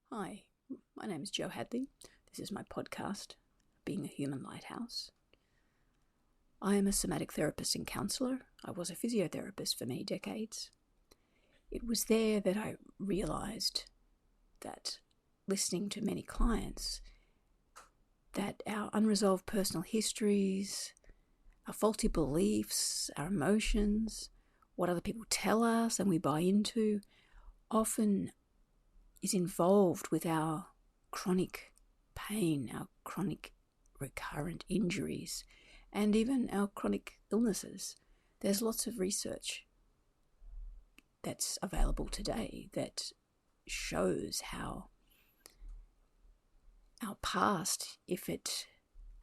Hi, my name is Jo Hadley. This is my podcast, Being a Human Lighthouse. I am a somatic therapist and counsellor. I was a physiotherapist for many decades. It was there that I realised that listening to many clients, that our unresolved personal histories, our faulty beliefs, our emotions, what other people tell us and we buy into, often is involved with our chronic pain, our chronic recurrent injuries, and even our chronic illnesses. There's lots of research that's available today that shows how our past, if it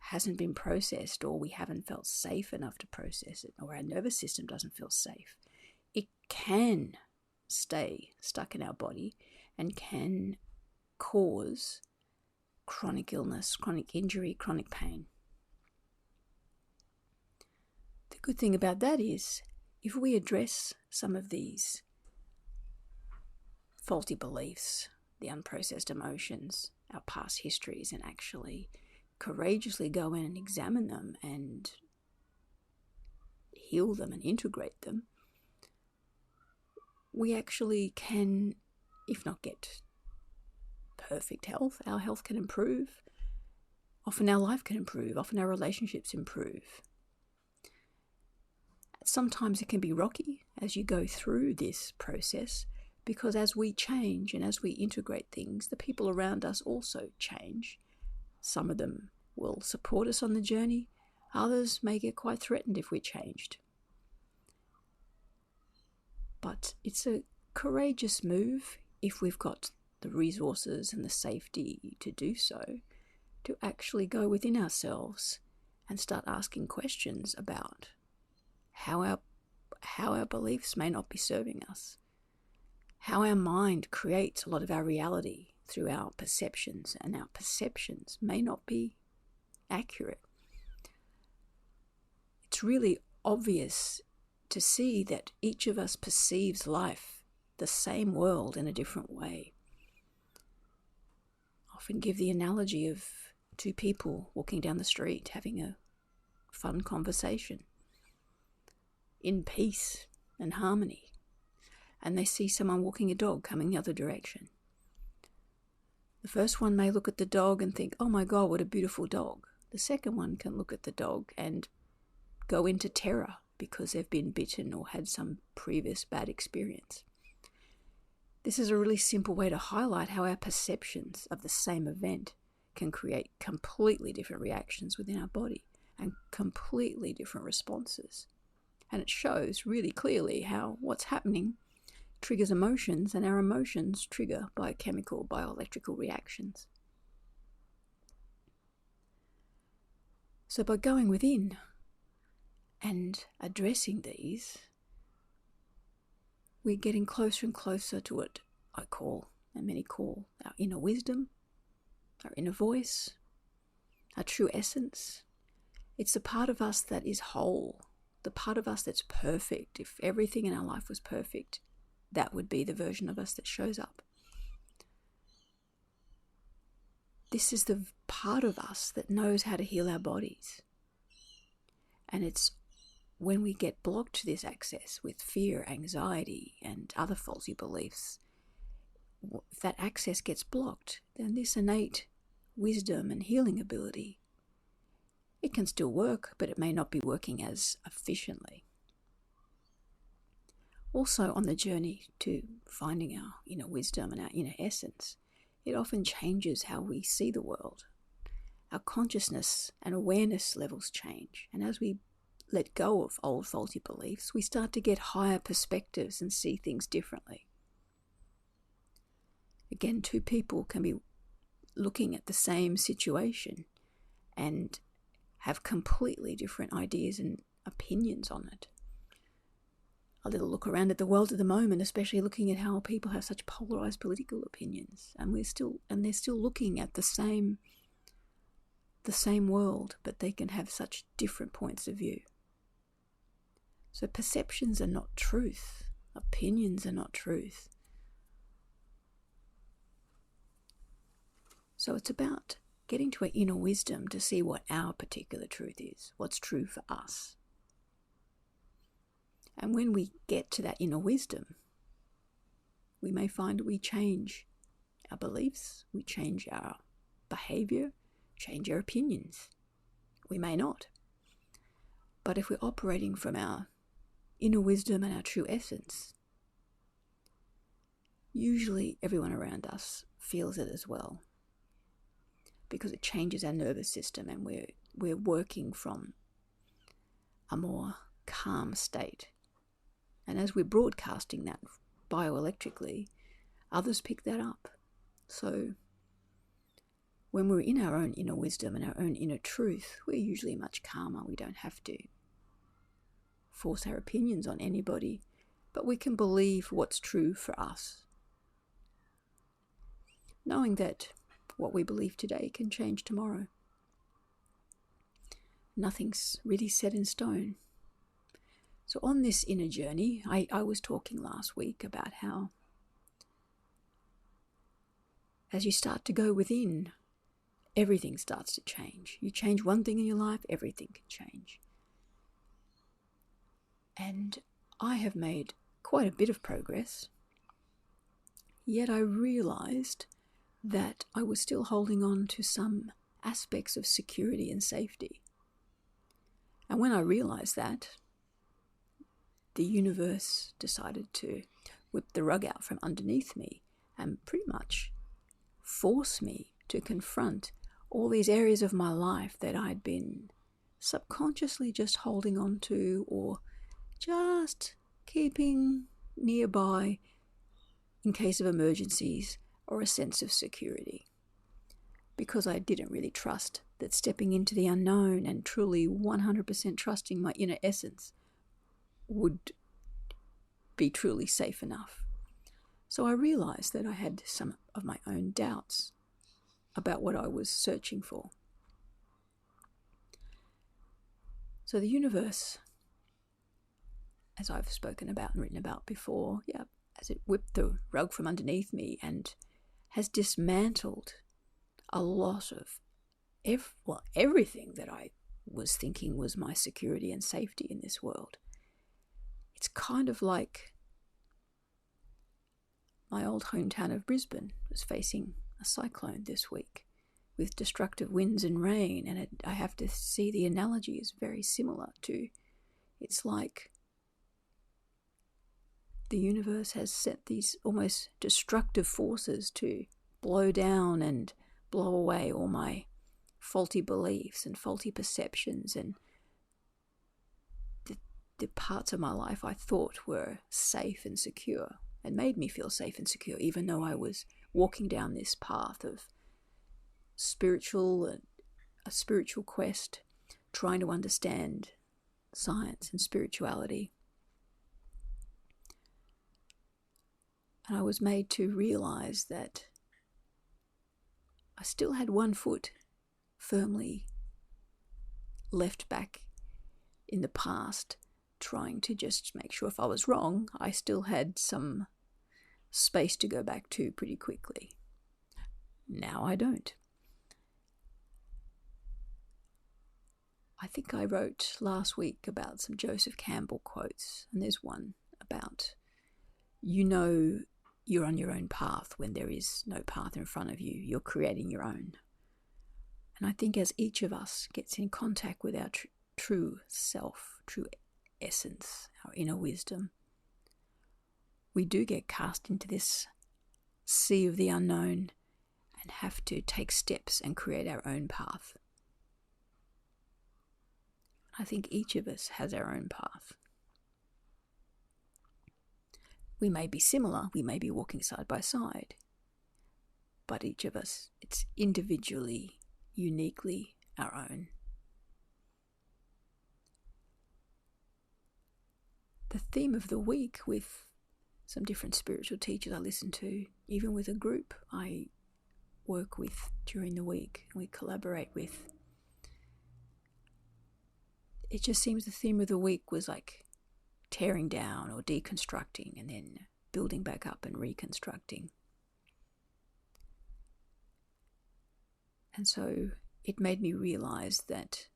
hasn't been processed or we haven't felt safe enough to process it, or our nervous system doesn't feel safe, it can stay stuck in our body and can cause chronic illness, chronic injury, chronic pain. The good thing about that is if we address some of these faulty beliefs, the unprocessed emotions, our past histories, and actually courageously go in and examine them and heal them and integrate them, we actually can, if not get perfect health, our health can improve. Often our life can improve. Often our relationships improve. Sometimes it can be rocky as you go through this process, because as we change and as we integrate things, the people around us also change. Some of them will support us on the journey. Others may get quite threatened if we changed. But it's a courageous move if we've got the resources and the safety to do so, to actually go within ourselves and start asking questions about how our beliefs may not be serving us, how our mind creates a lot of our reality through our perceptions, and our perceptions may not be accurate. It's really obvious to see that each of us perceives life, the same world, in a different way. I often give the analogy of two people walking down the street having a fun conversation in peace and harmony, and they see someone walking a dog coming the other direction. The first one may look at the dog and think, oh my God, what a beautiful dog. The second one can look at the dog and go into terror because they've been bitten or had some previous bad experience. This is a really simple way to highlight how our perceptions of the same event can create completely different reactions within our body and completely different responses. And it shows really clearly how what's happening triggers emotions, and our emotions trigger biochemical, bioelectrical reactions. So by going within and addressing these, we're getting closer and closer to what I call, and many call, our inner wisdom, our inner voice, our true essence. It's the part of us that is whole, the part of us that's perfect. If everything in our life was perfect, that would be the version of us that shows up. This is the part of us that knows how to heal our bodies. And it's when we get blocked to this access with fear, anxiety, and other faulty beliefs, if that access gets blocked, then this innate wisdom and healing ability, it can still work, but it may not be working as efficiently. Also, on the journey to finding our inner wisdom and our inner essence, it often changes how we see the world. Our consciousness and awareness levels change, and as we let go of old faulty beliefs, we start to get higher perspectives and see things differently. Again, two people can be looking at the same situation and have completely different ideas and opinions on it. A little look around at the world at the moment, especially looking at how people have such polarized political opinions, and they're still looking at the same world, but they can have such different points of view. So perceptions are not truth. Opinions are not truth. So it's about getting to our inner wisdom to see what our particular truth is, what's true for us. And when we get to that inner wisdom, we may find we change our beliefs, we change our behavior, change our opinions. We may not. But if we're operating from our inner wisdom and our true essence, usually everyone around us feels it as well, because it changes our nervous system and we're working from a more calm state. And as we're broadcasting that bioelectrically, others pick that up. So when we're in our own inner wisdom and our own inner truth, we're usually much calmer. We don't have to force our opinions on anybody, but we can believe what's true for us, knowing that what we believe today can change tomorrow. Nothing's really set in stone. So on this inner journey, I was talking last week about how as you start to go within, everything starts to change. You change one thing in your life, everything can change. And I have made quite a bit of progress, yet I realized that I was still holding on to some aspects of security and safety. And when I realized that, the universe decided to whip the rug out from underneath me and pretty much force me to confront all these areas of my life that I'd been subconsciously just holding on to or just keeping nearby in case of emergencies or a sense of security, because I didn't really trust that stepping into the unknown and truly 100% trusting my inner essence would be truly safe enough. So I realized that I had some of my own doubts about what I was searching for. So the universe, as I've spoken about and written about before, as it whipped the rug from underneath me and has dismantled a lot of everything that I was thinking was my security and safety in this world. It's kind of like my old hometown of Brisbane was facing a cyclone this week with destructive winds and rain, and I have to see the analogy is very similar to, it's like the universe has set these almost destructive forces to blow down and blow away all my faulty beliefs and faulty perceptions and the parts of my life I thought were safe and secure and made me feel safe and secure, even though I was walking down this path of a spiritual quest, trying to understand science and spirituality. And I was made to realize that I still had one foot firmly left back in the past, trying to just make sure if I was wrong, I still had some space to go back to pretty quickly. Now I don't. I think I wrote last week about some Joseph Campbell quotes, and there's one about, you're on your own path when there is no path in front of you. You're creating your own. And I think as each of us gets in contact with our true self, true essence, our inner wisdom, we do get cast into this sea of the unknown and have to take steps and create our own path. I think each of us has our own path. We may be similar, we may be walking side by side, but each of us, it's individually, uniquely our own. The theme of the week with some different spiritual teachers I listen to, even with a group I work with during the week and we collaborate with, it just seems the theme of the week was like tearing down or deconstructing and then building back up and reconstructing. And so it made me realize that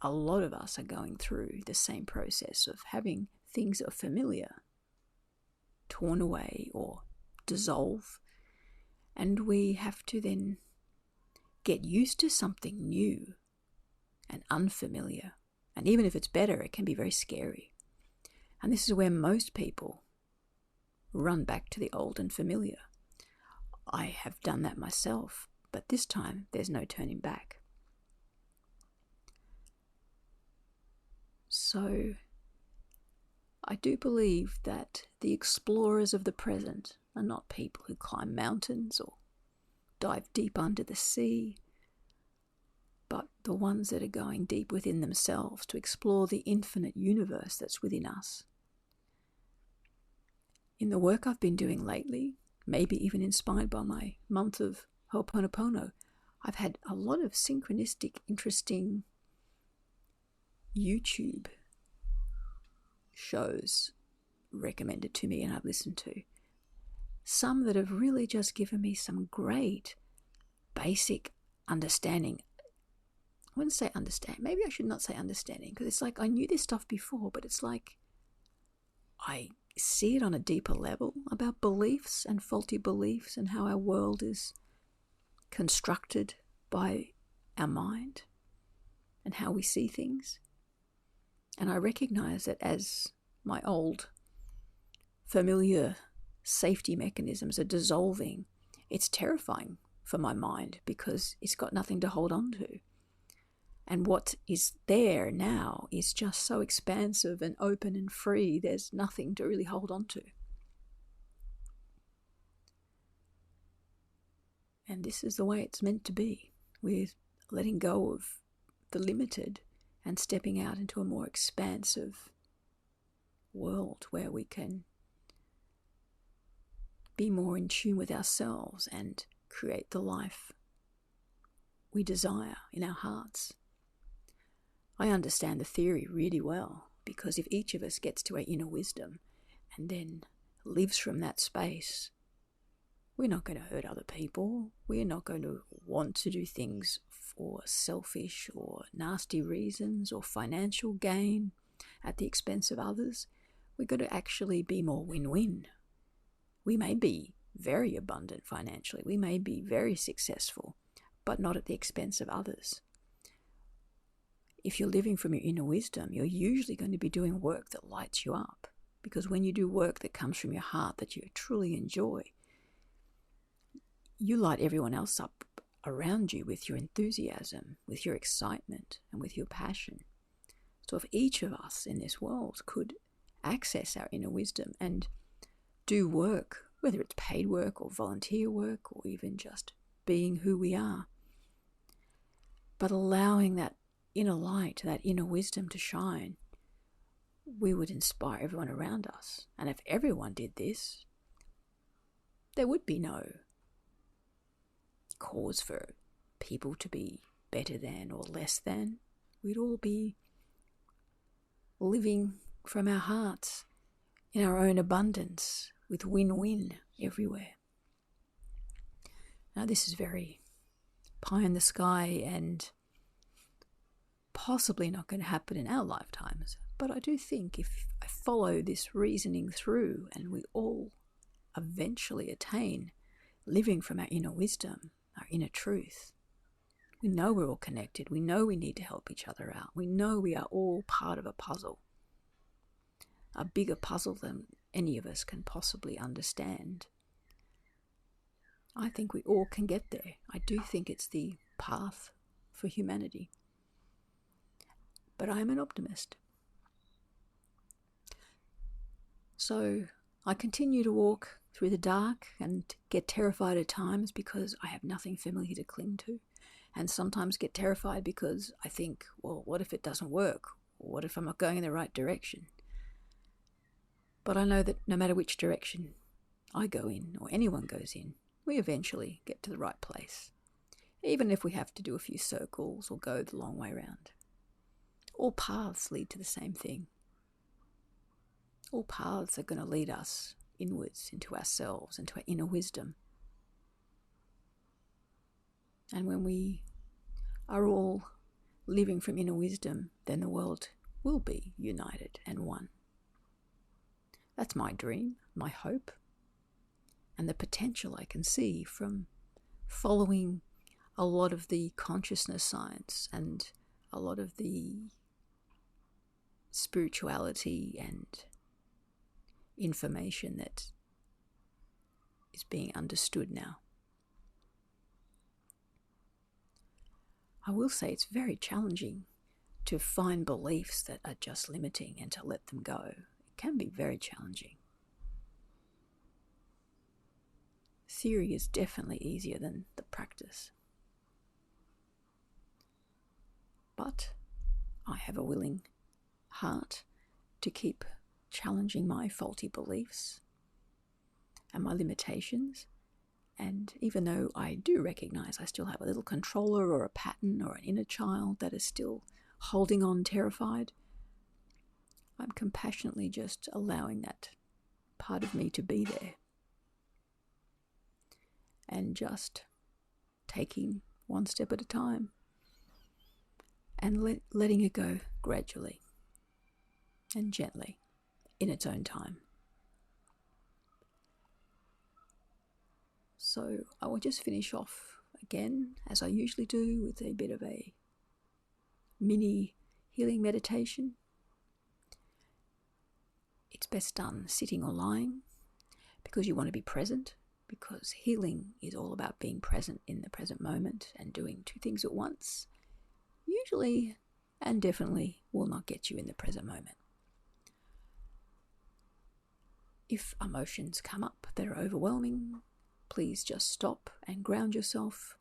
a lot of us are going through the same process of having things that are familiar torn away or dissolve, and we have to then get used to something new and unfamiliar. And even if it's better, it can be very scary. And this is where most people run back to the old and familiar. I have done that myself, but this time there's no turning back. So I do believe that the explorers of the present are not people who climb mountains or dive deep under the sea, but the ones that are going deep within themselves to explore the infinite universe that's within us. In the work I've been doing lately, maybe even inspired by my month of Ho'oponopono, I've had a lot of synchronistic, interesting YouTube shows recommended to me and I've listened to. Some that have really just given me some great basic understanding. I wouldn't say understand. Maybe I should not say understanding, because it's like I knew this stuff before, but it's like I see it on a deeper level about beliefs and faulty beliefs and how our world is constructed by our mind and how we see things. And I recognize that as my old familiar safety mechanisms are dissolving, it's terrifying for my mind because it's got nothing to hold on to. And what is there now is just so expansive and open and free, there's nothing to really hold on to. And this is the way it's meant to be, with letting go of the limited and stepping out into a more expansive world where we can be more in tune with ourselves and create the life we desire in our hearts. I understand the theory really well, because if each of us gets to our inner wisdom and then lives from that space, we're not going to hurt other people. We're not going to want to do things for selfish or nasty reasons or financial gain at the expense of others. We're going to actually be more win-win. We may be very abundant financially. We may be very successful, but not at the expense of others. If you're living from your inner wisdom, you're usually going to be doing work that lights you up. Because when you do work that comes from your heart that you truly enjoy, you light everyone else up around you with your enthusiasm, with your excitement, and with your passion. So if each of us in this world could access our inner wisdom and do work, whether it's paid work or volunteer work or even just being who we are, but allowing that inner light, that inner wisdom to shine, we would inspire everyone around us. And if everyone did this, there would be no cause for people to be better than or less than. We'd all be living from our hearts in our own abundance with win-win everywhere. Now this is very pie in the sky and possibly not going to happen in our lifetimes, but I do think if I follow this reasoning through and we all eventually attain living from our inner wisdom, our inner truth, we know we're all connected, we know we need to help each other out, we know we are all part of a puzzle, a bigger puzzle than any of us can possibly understand. I think we all can get there. I do think it's the path for humanity. But I am an optimist. So I continue to walk through the dark and get terrified at times because I have nothing familiar to cling to. And sometimes get terrified because I think, well, what if it doesn't work? Or what if I'm not going in the right direction? But I know that no matter which direction I go in or anyone goes in, we eventually get to the right place. Even if we have to do a few circles or go the long way round. All paths lead to the same thing. All paths are going to lead us inwards into ourselves, into our inner wisdom. And when we are all living from inner wisdom, then the world will be united and one. That's my dream, my hope, and the potential I can see from following a lot of the consciousness science and a lot of the spirituality and information that is being understood now. I will say it's very challenging to find beliefs that are just limiting and to let them go. It can be very challenging. Theory is definitely easier than the practice. But I have a willing heart to keep challenging my faulty beliefs and my limitations. And even though I do recognize I still have a little controller or a pattern or an inner child that is still holding on terrified, I'm compassionately just allowing that part of me to be there and just taking one step at a time and letting it go gradually and gently in its own time. So I will just finish off again, as I usually do, with a bit of a mini healing meditation. It's best done sitting or lying because you want to be present, because healing is all about being present in the present moment, and doing two things at once usually and definitely will not get you in the present moment. If emotions come up that are overwhelming, please just stop and ground yourself.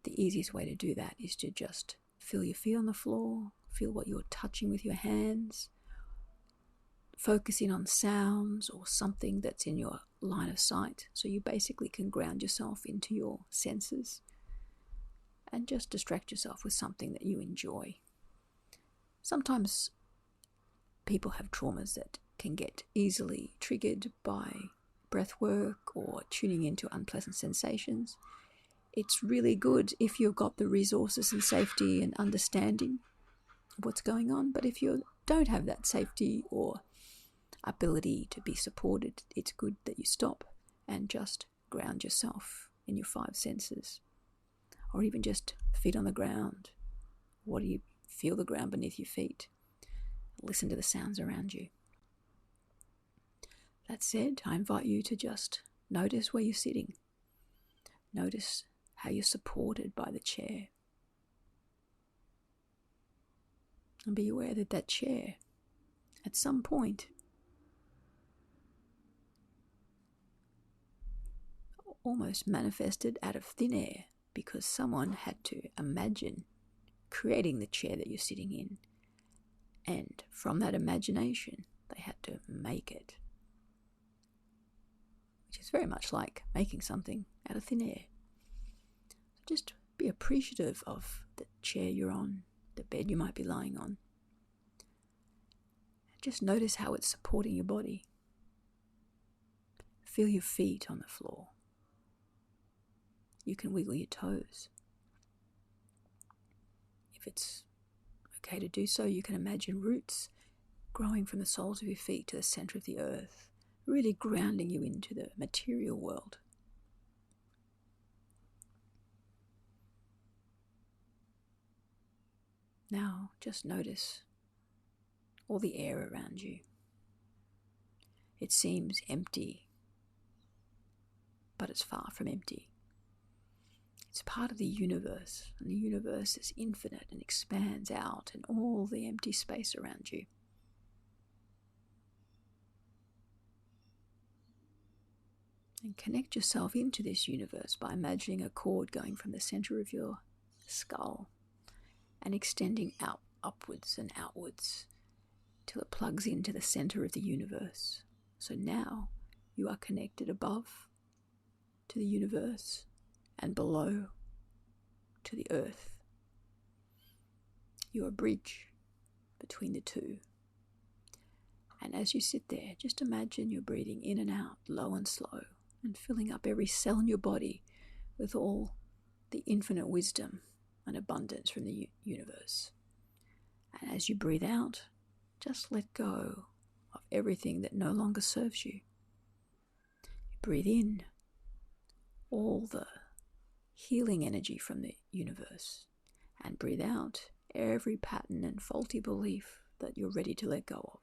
The easiest way to do that is to just feel your feet on the floor, feel what you're touching with your hands, focusing on sounds or something that's in your line of sight, so you basically can ground yourself into your senses and just distract yourself with something that you enjoy. Sometimes people have traumas that can get easily triggered by breath work or tuning into unpleasant sensations. It's really good if you've got the resources and safety and understanding of what's going on, but if you don't have that safety or ability to be supported, it's good that you stop and just ground yourself in your five senses, or even just feet on the ground. What do you feel the ground beneath your feet? Listen to the sounds around you. That said, I invite you to just notice where you're sitting. Notice how you're supported by the chair. And be aware that that chair, at some point, almost manifested out of thin air because someone had to imagine creating the chair that you're sitting in. And from that imagination, they had to make it. Which is very much like making something out of thin air. So just be appreciative of the chair you're on, the bed you might be lying on. Just notice how it's supporting your body. Feel your feet on the floor. You can wiggle your toes. If it's okay to do so, you can imagine roots growing from the soles of your feet to the center of the earth, really grounding you into the material world. Now, just notice all the air around you. It seems empty, but it's far from empty. It's part of the universe, and the universe is infinite and expands out in all the empty space around you. And connect yourself into this universe by imagining a cord going from the center of your skull and extending out, upwards and outwards, till it plugs into the center of the universe. So now you are connected above to the universe and below to the earth. You're a bridge between the two. And as you sit there, just imagine you're breathing in and out, low and slow, and filling up every cell in your body with all the infinite wisdom and abundance from the universe. And as you breathe out, just let go of everything that no longer serves you. You breathe in all the healing energy from the universe, and breathe out every pattern and faulty belief that you're ready to let go of.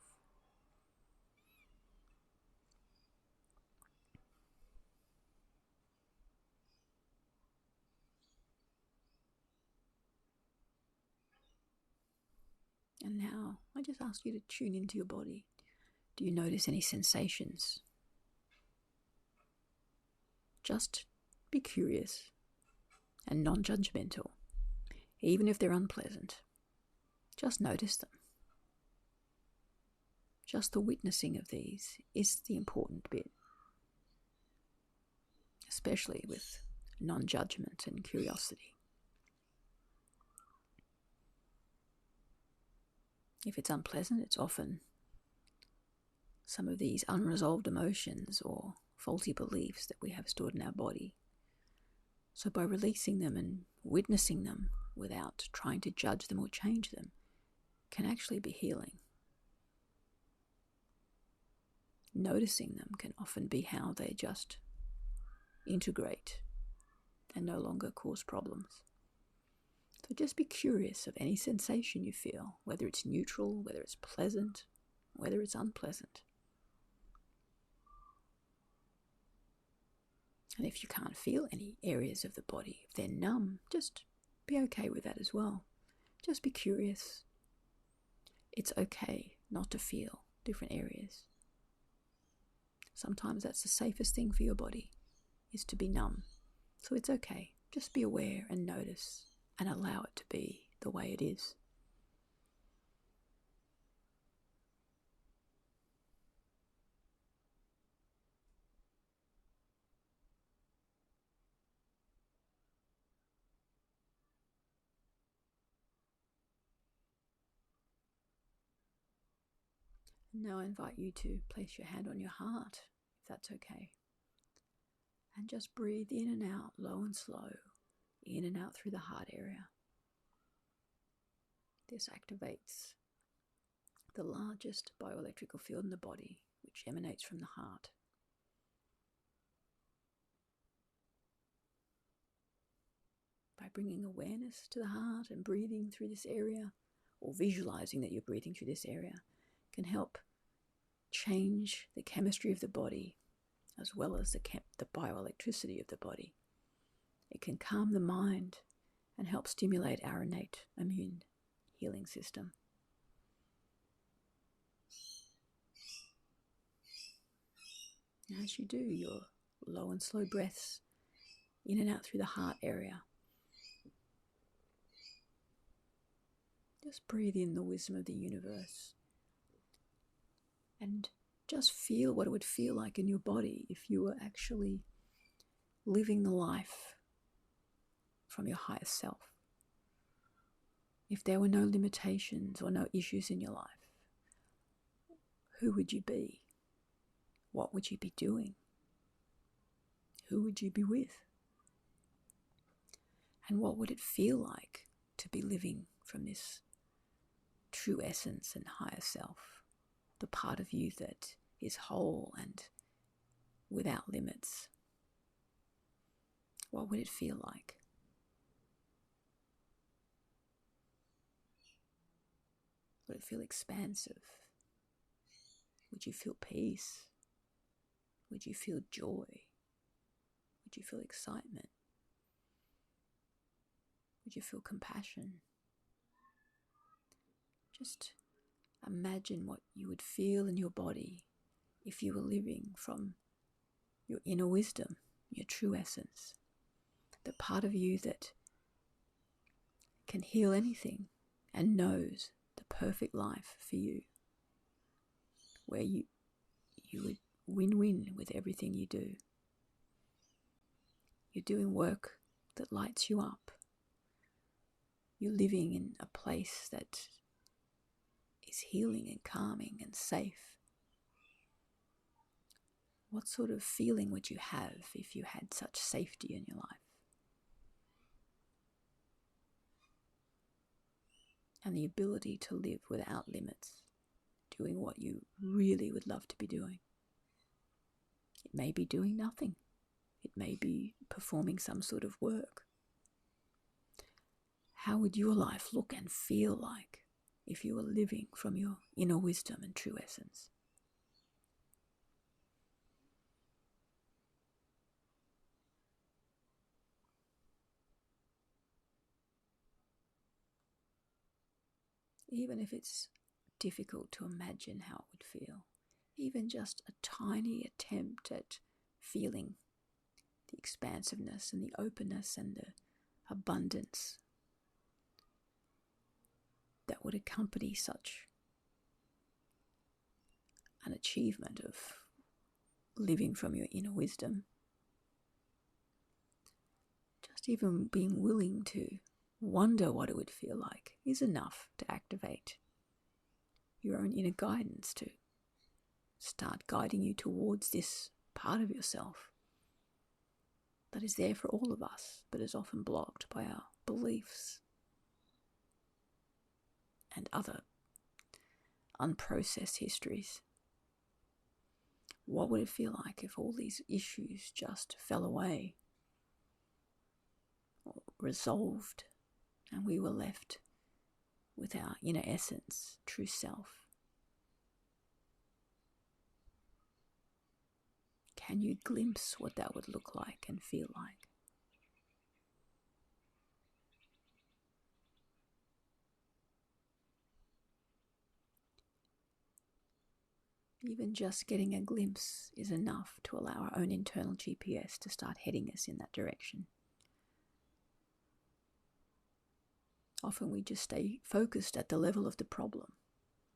And now I just ask you to tune into your body. Do you notice any sensations? Just be curious and non-judgmental, even if they're unpleasant. Just notice them. Just the witnessing of these is the important bit, especially with non-judgment and curiosity. If it's unpleasant, it's often some of these unresolved emotions or faulty beliefs that we have stored in our body. So by releasing them and witnessing them without trying to judge them or change them can actually be healing. Noticing them can often be how they just integrate and no longer cause problems. So just be curious of any sensation you feel, whether it's neutral, whether it's pleasant, whether it's unpleasant. And if you can't feel any areas of the body, if they're numb, just be okay with that as well. Just be curious. It's okay not to feel different areas. Sometimes that's the safest thing for your body, is to be numb. So it's okay. Just be aware and notice and allow it to be the way it is. Now I invite you to place your hand on your heart, if that's okay. And just breathe in and out, low and slow, in and out through the heart area. This activates the largest bioelectrical field in the body, which emanates from the heart. By bringing awareness to the heart and breathing through this area, or visualizing that you're breathing through this area, can help change the chemistry of the body as well as the bioelectricity of the body. It can calm the mind and help stimulate our innate immune healing system. As you do your low and slow breaths in and out through the heart area, just breathe in the wisdom of the universe and just feel what it would feel like in your body if you were actually living the life from your highest self. If there were no limitations or no issues in your life, who would you be? What would you be doing? Who would you be with? And what would it feel like to be living from this true essence and higher self, the part of you that is whole and without limits? What would it feel like? Would it feel expansive? Would you feel peace? Would you feel joy? Would you feel excitement? Would you feel compassion? Just imagine what you would feel in your body if you were living from your inner wisdom, your true essence, the part of you that can heal anything and knows the perfect life for you, where you would win-win with everything you do. You're doing work that lights you up. You're living in a place that is healing and calming and safe. What sort of feeling would you have if you had such safety in your life? and the ability to live without limits, doing what you really would love to be doing. It may be doing nothing. It may be performing some sort of work. How would your life look and feel like if you were living from your inner wisdom and true essence? Even if it's difficult to imagine how it would feel, even just a tiny attempt at feeling the expansiveness and the openness and the abundance that would accompany such an achievement of living from your inner wisdom. Just even being willing to wonder what it would feel like is enough to activate your own inner guidance, to start guiding you towards this part of yourself that is there for all of us, but is often blocked by our beliefs and other unprocessed histories. What would it feel like if all these issues just fell away or resolved, and we were left with our inner essence, true self? Can you glimpse what that would look like and feel like? Even just getting a glimpse is enough to allow our own internal GPS to start heading us in that direction. Often we just stay focused at the level of the problem,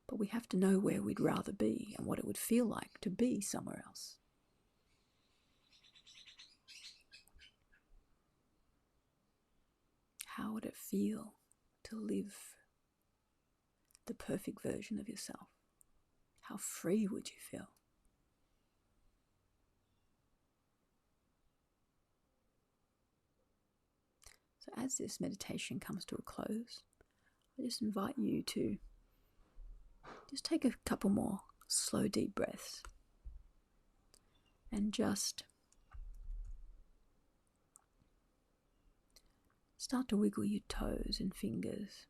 but we have to know where we'd rather be and what it would feel like to be somewhere else. How would it feel to live the perfect version of yourself? How free would you feel? So as this meditation comes to a close, I just invite you to just take a couple more slow, deep breaths and just start to wiggle your toes and fingers.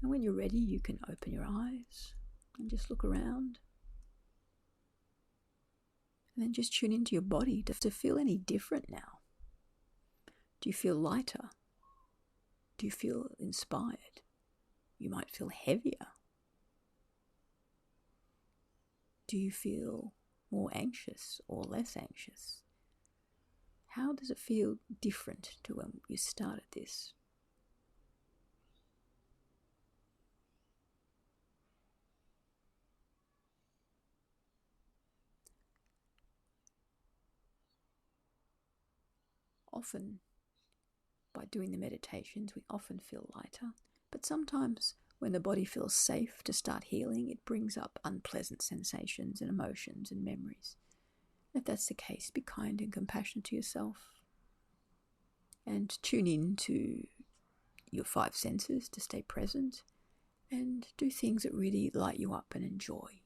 And when you're ready, you can open your eyes and just look around. And then just tune into your body. Does it feel any different now? Do you feel lighter? Do you feel inspired? You might feel heavier. Do you feel more anxious or less anxious? How does it feel different to when you started this? Often, by doing the meditations, we often feel lighter, but sometimes when the body feels safe to start healing, it brings up unpleasant sensations and emotions and memories. If that's the case, be kind and compassionate to yourself and tune in to your 5 senses to stay present and do things that really light you up and enjoy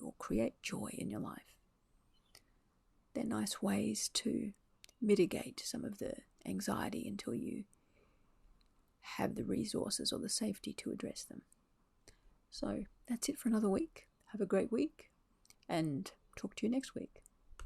or create joy in your life. They're nice ways to mitigate some of the anxiety until you have the resources or the safety to address them. So that's it for another week. Have a great week and talk to you next week.